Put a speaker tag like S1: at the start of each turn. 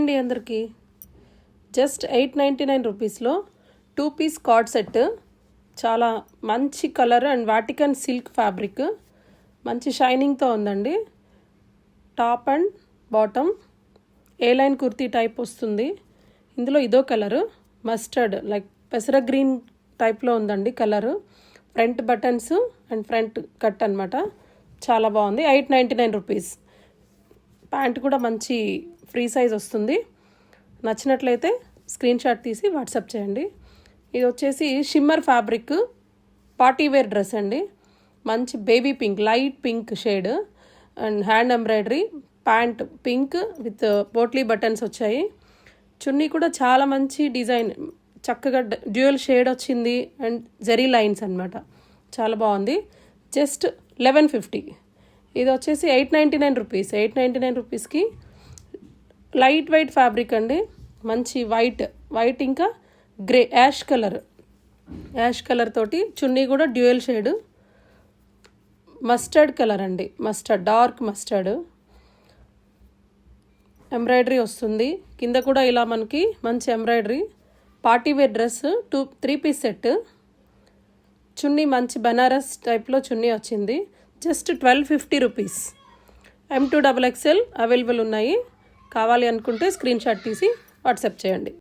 S1: అండి అందరికీ. జస్ట్ 899 రూపీస్లో 2 పీస్ కార్డ్ సెట్. చాలా మంచి colour and Vatican silk fabric, మంచి షైనింగ్తో ఉందండి. Top and bottom A line kurti type వస్తుంది. ఇందులో ఇదో కలరు మస్టర్డ్ లైక్ పెసర గ్రీన్ టైప్లో ఉందండి colour. Front buttons and front cut అనమాట. చాలా బాగుంది. 899 రూపీస్. ప్యాంట్ కూడా మంచి ఫ్రీ సైజ్ వస్తుంది. నచ్చినట్లయితే స్క్రీన్ షాట్ తీసి వాట్సాప్ చేయండి. ఇది వచ్చేసి shimmer fabric party wear dress అండి. మంచి baby pink, light pink shade and hand embroidery. Pant pink with potli buttons వచ్చాయి. చున్నీ కూడా చాలా మంచి డిజైన్, చక్కగా డ్యూయల్ షేడ్ వచ్చింది అండ్ జెరీ లైన్స్ అనమాట. చాలా బాగుంది. జస్ట్ 1150. ఇది వచ్చేసి 899 రూపీస్. 899 రూపీస్కి లైట్ వైట్ ఫ్యాబ్రిక్ అండి. మంచి వైట్ ఇంకా గ్రే యాష్ కలర్ తోటి చున్నీ కూడా డ్యూయల్ షేడ్. మస్టర్డ్ కలర్ అండి, డార్క్ మస్టర్డ్. ఎంబ్రాయిడరీ వస్తుంది కింద కూడా. ఇలా మనకి మంచి embroidery. Party wear dress 3 piece set. చున్నీ మంచి బనారస్ టైప్లో చున్నీ వచ్చింది. Just 1250 rupees. M2XXL అవైలబుల్ ఉన్నాయి. కావాలి అనుకుంటే స్క్రీన్ షాట్ తీసి వాట్సాప్ చేయండి.